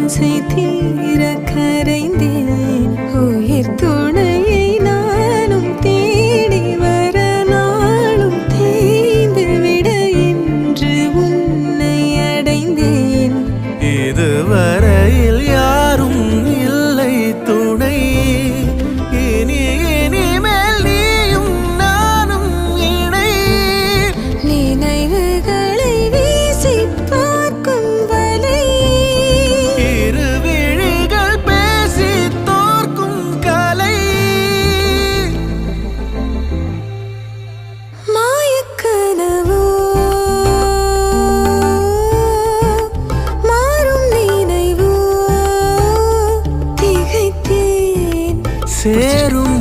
ஆசை தீர கரைந்தேன் உயிர் துணையை நானும் தேடி வர நாளும் தேய்ந்து விட என்று உன்னை அடைந்தேன் இதுவரையில் யாரும் இல்லை துணை இனிமேல் நீயும் நானும் இணை நினைவுகளை வீசி பார்க்கும் வலை இரு விழிகள் பேசி தோற்கும் கலை மாயக்கனவோ மாறும் நினைவோ திகைத்தேன் சேரும்